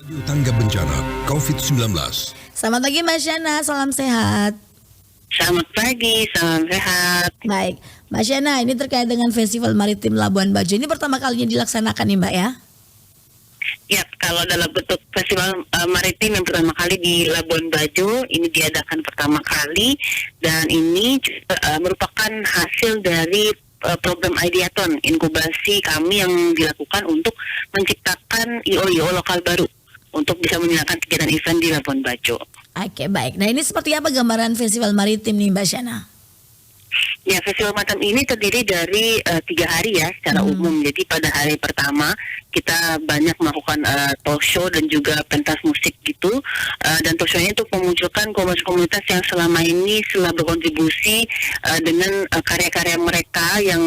Tanggap bencana COVID-19. Selamat pagi Mbak Syana, salam sehat. Selamat pagi, salam sehat. Baik, Mbak Syana, ini terkait dengan Festival Maritim Labuan Bajo. Ini pertama kalinya dilaksanakan nih Mbak ya? Ya, kalau dalam bentuk festival maritim yang pertama kali di Labuan Bajo, ini diadakan pertama kali dan ini juga, merupakan hasil dari program Ideaton, inkubasi kami yang dilakukan untuk menciptakan IO lokal baru untuk bisa menjalankan kegiatan event di Labuan Bajo. Oke, baik. Nah, ini seperti apa gambaran Festival Maritim nih Mbak Syana? Ya, festival maritim ini terdiri dari 3 hari ya secara umum. Jadi pada hari pertama kita banyak melakukan talk show dan juga pentas musik gitu. Dan talk show-nya untuk memunculkan komunitas-komunitas yang selama ini telah berkontribusi dengan karya-karya mereka yang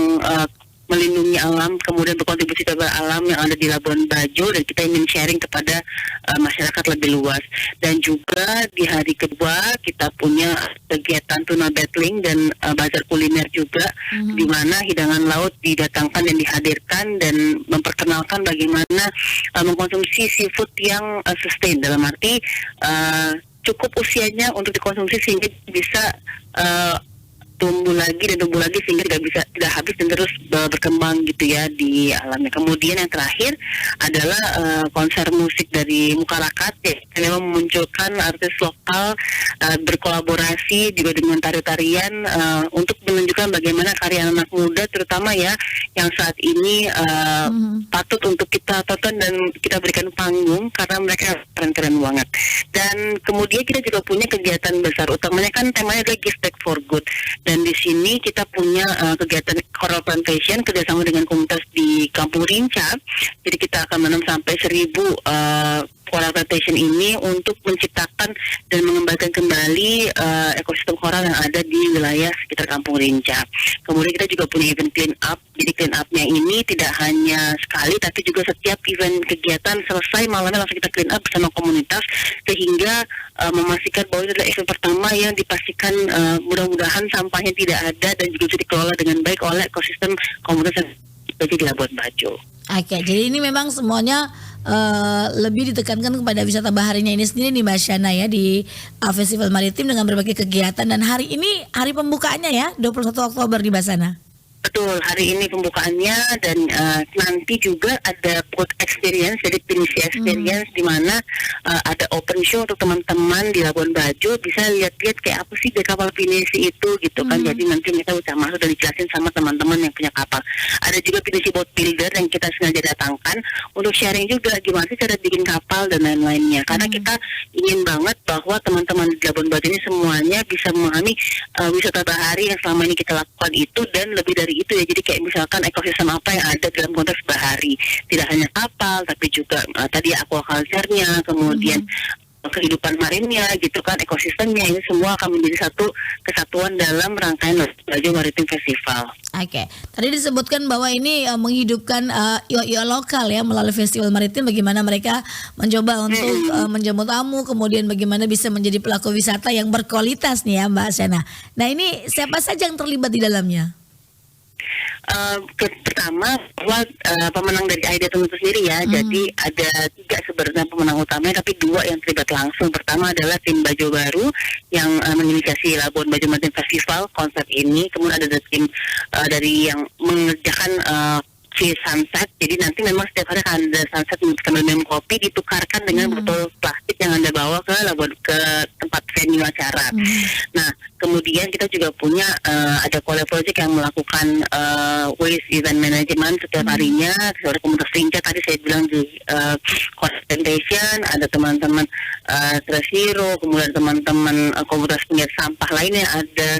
melindungi alam, kemudian berkontribusi terhadap alam yang ada di Labuan Bajo, dan kita ingin sharing kepada masyarakat lebih luas. Dan juga di hari kedua kita punya kegiatan tuna battling dan bazar kuliner juga, di mana hidangan laut didatangkan dan dihadirkan dan memperkenalkan bagaimana mengkonsumsi seafood yang sustain, dalam arti cukup usianya untuk dikonsumsi sehingga bisa tumbuh lagi sehingga tidak habis dan terus berkembang gitu ya di alamnya. Kemudian yang terakhir adalah konser musik dari Mukarakat ya, yang memang memunculkan artis lokal berkolaborasi juga dengan tari-tarian untuk menunjukkan bagaimana karya anak muda terutama ya yang saat ini patut untuk kita tonton dan kita berikan panggung karena mereka keren-keren banget. Dan kemudian kita juga punya kegiatan besar utamanya kan temanya adalah Give Back for Good. Dan di sini kita punya kegiatan coral plantation kerjasama dengan komunitas di Kampung Rinca. Jadi kita akan menanam sampai 1.000 coral plantation ini untuk menciptakan dan mengembangkan kembali ekosistem coral yang ada di wilayah sekitar Kampung Rinca. Kemudian kita juga punya event clean up. Jadi clean up-nya ini tidak hanya sekali, tapi juga setiap event kegiatan selesai malamnya langsung kita clean up bersama komunitas, sehingga memastikan bahwa ini adalah event pertama yang dipastikan mudah-mudahan sampahnya tidak ada dan juga bisa dikelola dengan baik oleh ekosistem komunitas yang ada di Labuan Bajo. Oke, jadi ini memang semuanya lebih ditekankan kepada wisata baharinya ini sendiri nih Mbak Syana ya di Festival Maritim dengan berbagai kegiatan, dan hari ini hari pembukaannya ya 21 Oktober di Mbak Syana. Betul, hari ini pembukaannya dan nanti juga ada food experience, jadi pinisi experience di mana ada open show untuk teman-teman di Labuan Bajo bisa lihat-lihat kayak apa sih di kapal pinisi itu gitu kan. Jadi nanti kita bisa masuk dan dijelasin sama teman-teman yang punya kapal. Ada juga pinisi boat builder yang kita sengaja datangkan untuk sharing juga gimana sih cara bikin kapal dan lain-lainnya. Karena kita ingin banget bahwa teman-teman di Labuan Bajo ini semuanya bisa memahami wisata bahari yang selama ini kita lakukan itu, dan lebih dari itu ya, jadi kayak misalkan ekosistem apa yang ada dalam konteks bahari, tidak hanya kapal tapi juga tadi aquaculture-nya, kemudian kehidupan marinnya gitu kan, ekosistemnya, ini semua akan menjadi satu kesatuan dalam rangkaian Bajo Maritim Festival. Oke, tadi disebutkan bahwa ini menghidupkan IO lokal ya melalui Festival Maritim, bagaimana mereka mencoba untuk menjamu tamu, kemudian bagaimana bisa menjadi pelaku wisata yang berkualitas nih ya Mbak Syana. Nah, ini siapa saja yang terlibat di dalamnya? Pertama bahwa pemenang dari Ideaton itu sendiri ya, jadi ada 3 sebenarnya pemenang utamanya, tapi 2 yang terlibat langsung. Pertama adalah tim Bajo Baru yang menginisiasi Labuan Bajo Maritim Festival konsep ini, kemudian ada tim dari yang mengerjakan Sunset. Jadi nanti memang setiap hari akan ada sunset sambil minum kopi, ditukarkan dengan botol plastik yang Anda bawa ke tempat venue acara. Nah, kemudian kita juga punya ada collab project yang melakukan waste event management setiap harinya. Ada komunitas Rinca tadi saya bilang di concentration, ada teman-teman Tresiro, kemudian teman-teman komunitas pengiat sampah lainnya, ada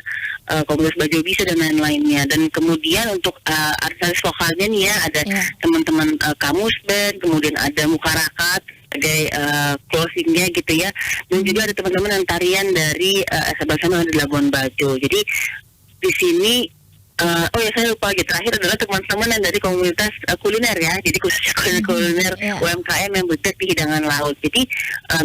komunitas Bajo Bisa dan lain-lainnya. Dan kemudian untuk artis lokalnya nih ya, ada teman-teman Kamus Band, kemudian ada Mukarakat sebagai closingnya gitu ya, dan juga ada teman-teman yang tarian dari Sabasana yang ada di Labuan Bajo. Jadi di sini oh ya, saya lupa lagi, terakhir adalah teman-teman yang dari komunitas kuliner ya, jadi khususnya kuliner UMKM yang bergerak di hidangan laut. Jadi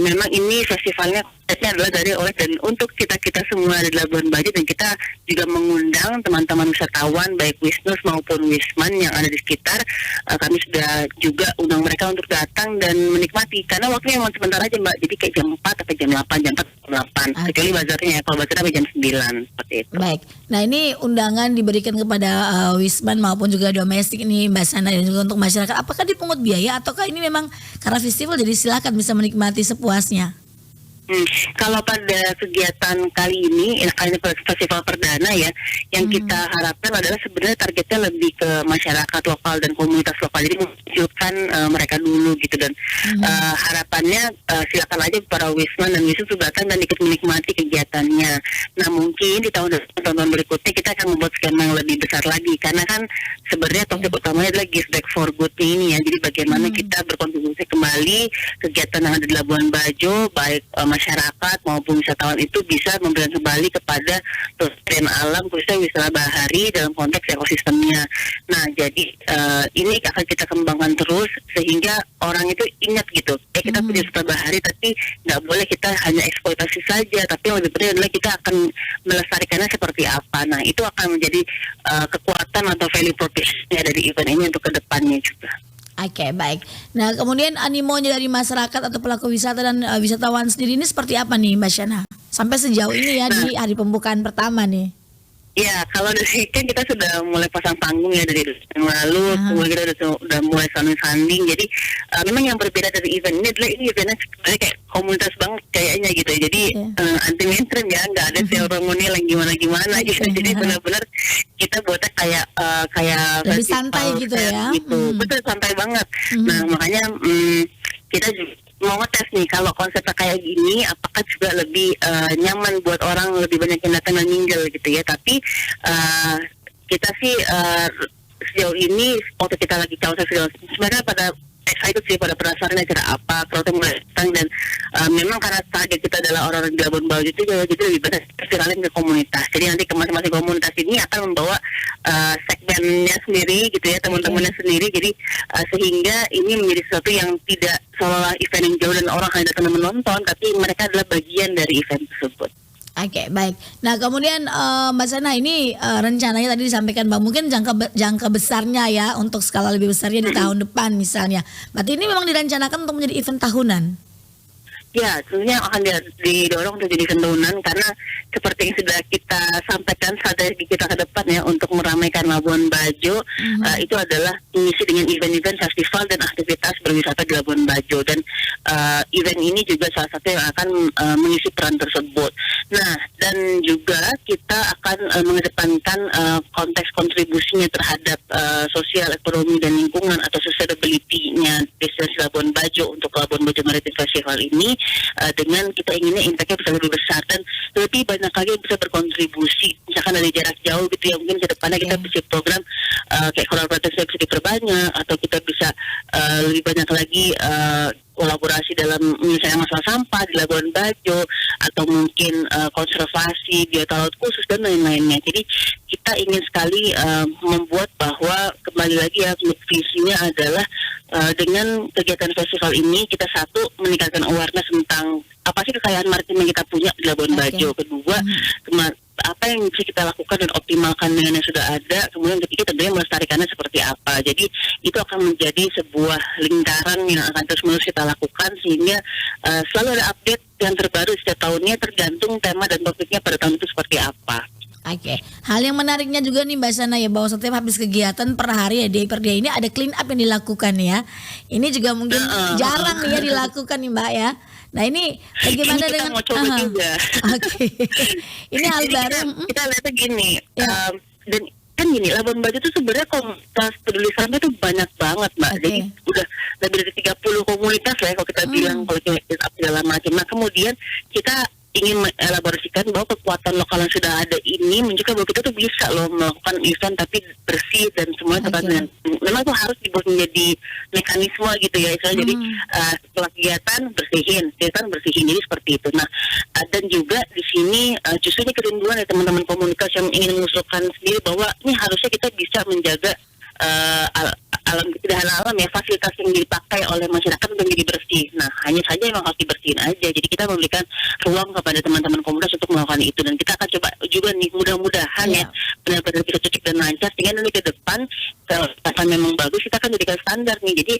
memang ini festivalnya Ini adalah dari oleh dan untuk kita semua di Labuan Bajo, dan kita juga mengundang teman-teman wisatawan baik Wisnus maupun Wisman yang ada di sekitar. Kami sudah juga undang mereka untuk datang dan menikmati karena waktunya memang sebentar aja Mbak, jadi kayak jam 4 sampai jam 8, jam 4 sampai 8 kecuali bazarnya ya, kalau bazar sampai jam 9 seperti itu. Baik, nah ini undangan diberikan kepada Wisman maupun juga domestik ini Mbak Sana, dan juga untuk masyarakat. Apakah dipungut biaya ataukah ini memang karena festival jadi silakan bisa menikmati sepuasnya? Kalau pada kegiatan kali ini, kali ini festival perdana ya, yang kita harapkan adalah sebenarnya targetnya lebih ke masyarakat lokal dan komunitas lokal. Jadi menunjukkan mereka dulu gitu, dan harapannya silakan aja para Wisman dan Wisnu datang dan ikut menikmati kegiatannya. Nah mungkin di tahun berikutnya kita akan membuat skema yang lebih besar lagi, karena kan sebenarnya topik utamanya adalah give back for good ini ya. Jadi bagaimana kita berkontribusi kembali kegiatan yang ada di Labuan Bajo, baik masyarakat maupun wisatawan itu bisa memberikan kembali kepada pelestarian alam, khususnya wisata bahari dalam konteks ekosistemnya. Nah, jadi ini akan kita kembangkan terus sehingga orang itu ingat gitu. Kita punya wisata bahari, tapi nggak boleh kita hanya eksploitasi saja, tapi yang lebih penting adalah kita akan melestarikannya seperti apa. Nah, itu akan menjadi kekuatan atau value proposition dari event ini untuk kedepannya juga. Oke, baik. Nah, kemudian animonya dari masyarakat atau pelaku wisata dan wisatawan sendiri ini seperti apa nih Mbak Shana? Sampai sejauh ini ya di hari pembukaan pertama nih. Ya, kalau dari kan kita sudah mulai pasang panggung ya dari yang lalu, kemudian kita udah mulai sounding. Jadi memang yang berbeda dari event ini adalah ini eventnya sebenarnya kayak komunitas banget kayaknya gitu. Jadi anti mainstream ya, nggak ada seremonial yang gimana gitu. Jadi benar-benar kita buatnya kayak lebih santai gitu ya. Gitu. Betul, santai banget. Nah makanya kita juga mau ngetes nih kalau konsepnya kayak gini apakah juga lebih nyaman buat orang, lebih banyak yang datang dan mingle gitu ya. Tapi kita sih sejauh ini waktu kita lagi cawa sebenarnya pada excited sih, pada penasaran acara apa, crowdnya mulai datang, dan memang karena target kita adalah orang-orang di Labuan Bajo itu jadi lebih banyak viralin ke komunitas. Jadi nanti ke masing-masing komunitas ini akan membawa segmennya sendiri gitu ya, teman-temannya sendiri. Jadi sehingga ini menjadi sesuatu yang tidak seolah event yang jauh dan orang hanya datang menonton, tapi mereka adalah bagian dari event tersebut. Oke, baik. Nah, kemudian Mbak Sana ini rencananya tadi disampaikan Mbak, mungkin jangka besarnya ya untuk skala lebih besarnya di tahun depan misalnya. Berarti ini memang direncanakan untuk menjadi event tahunan. Ya, tentunya akan didorong untuk jadi tahunan karena seperti yang sudah kita sampaikan strategi kita ke depan ya untuk meramaikan Labuan Bajo itu adalah mengisi dengan event-event festival dan aktivitas berwisata di Labuan Bajo, dan event ini juga salah satu yang akan mengisi peran tersebut. Nah, dan juga kita akan mengedepankan konteks kontribusinya terhadap sosial, ekonomi dan lingkungan atau sustainability-nya destinasi Labuan Bajo untuk Labuan Bajo Maritime Festival ini. Dengan kita inginnya impactnya bisa lebih besar dan lebih banyak lagi yang bisa berkontribusi, misalkan dari jarak jauh gitu ya, mungkin ke depannya kita bisa program kayak kolaborasi bisa diperbanyak, atau kita bisa lebih banyak lagi kolaborasi dalam misalnya masalah sampah di Labuan Bajo, atau mungkin konservasi biota laut khusus dan lain-lainnya. Jadi kita ingin sekali membuat bahwa kembali lagi ya visinya adalah dengan kegiatan festival ini kita satu meningkatkan awareness tentang apa sih kekayaan maritim yang kita punya di Labuan Bajo. Kedua, apa yang bisa kita lakukan dan optimalkan dengan yang sudah ada. Kemudian ketiga tentunya melestarikannya seperti apa. Jadi itu akan menjadi sebuah lingkaran yang akan terus-menerus kita lakukan sehingga selalu ada update yang terbaru setiap tahunnya tergantung tema dan topiknya pada tahun itu seperti apa. Oke, hal yang menariknya juga nih Mbak Sana ya, bahwa setiap habis kegiatan per hari ya day per day ini ada clean up yang dilakukan ya. Ini juga mungkin jarang nih ya dilakukan nih Mbak ya. Nah ini bagaimana ini dengan mau coba juga. Oke. Ini hal jadi baru. Kita lihatnya gini, dan kan gini, Labuan Bajo itu sebenarnya komunitas peduli sampah itu banyak banget Mbak. Jadi udah lebih dari 30 komunitas lah ya kalau kita bilang, kalau kita segala macam. Nah kemudian kita ingin mengelaborasikan bahwa kekuatan lokal yang sudah ada ini menunjukkan bahwa kita tuh bisa loh melakukan event tapi bersih dan semuanya terkait dengan, memang itu harus dibuat menjadi mekanisme gitu ya, jadi setelah kegiatan bersihin jadi seperti itu. Nah dan juga di sini justru ini kerinduan ya teman-teman komunitas yang ingin mengusulkan sendiri bahwa ini harusnya kita bisa menjaga alam, tidak hanya alam ya, fasilitas yang dipakai oleh masyarakat untuk menjadi bersih. Nah, hanya saja memang harus dibersihin aja. Jadi kita memberikan ruang kepada teman-teman komunitas untuk melakukan itu, dan kita akan coba juga nih, mudah-mudahan ya benar-benar bisa cocok dan lancar, sehingga nanti ke depan kalau memang bagus kita akan jadikan standar nih. Jadi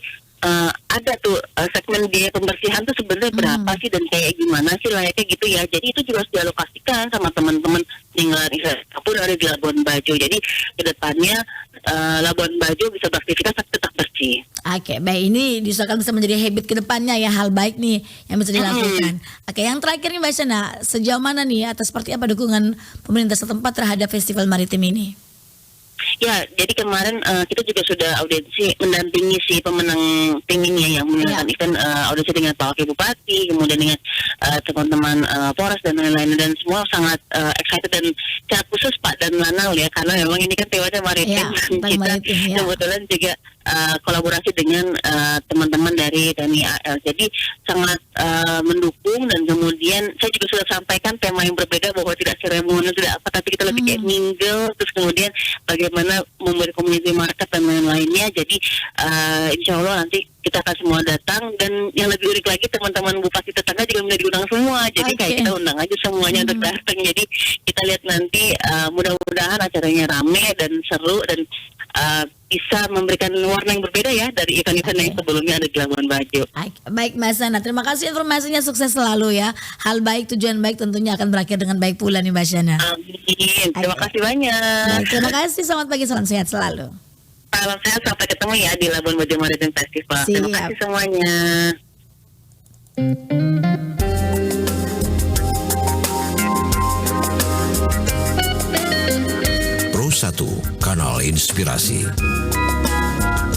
ada tuh segmen biaya pembersihan tuh sebenarnya berapa sih dan kayak gimana sih layaknya gitu ya. Jadi itu juga harus dialokasikan sama teman-teman tinggal apapun ada di Labuan Bajo. Jadi ke depannya Labuan Bajo bisa beraktivitas tapi tetap bersih. Oke, baik, ini diusahakan bisa menjadi habit ke depannya ya, hal baik nih yang bisa dilakukan. Oke, yang terakhir nih Mbak Shana, sejauh mana nih atau seperti apa dukungan pemerintah setempat terhadap Festival Maritim ini? Ya, jadi kemarin kita juga sudah audiensi mendampingi si pemenang tim ini yang menyelenggarakan event, audiensi dengan Pak Wakil Bupati, kemudian dengan teman-teman Polres dan lain-lain, dan semua sangat excited, dan secara khusus Pak dan Lanal ya, karena memang ini kan temanya maritim, dan kita kebetulan juga kolaborasi dengan teman-teman dari TNI AL, jadi sangat mendukung. Dan kemudian saya juga sudah sampaikan tema yang berbeda, bahwa tidak seremonial, tidak apa, tapi kita lebih kayak mingle, terus kemudian bagaimana memberi community market dan lain-lainnya. Jadi insya Allah nanti kita akan semua datang, dan yang lebih unik lagi teman-teman bupati tetangga juga sudah diundang semua. Jadi kayak kita undang aja semuanya untuk datang. Jadi kita lihat nanti mudah-mudahan acaranya rame dan seru, dan bisa memberikan warna yang berbeda ya dari event-event yang sebelumnya ada di Labuan Bajo. Baik Mbak Shana, terima kasih informasinya, sukses selalu ya. Hal baik, tujuan baik tentunya akan berakhir dengan baik pula nih Mbak Shana. Amin. Terima kasih banyak. Baik, terima kasih, selamat pagi, salam sehat selalu. Salam sehat, sampai ketemu ya di Labuan Bajo Maritim Festival. Siap. Terima kasih semuanya. Pro 1, kanal inspirasi.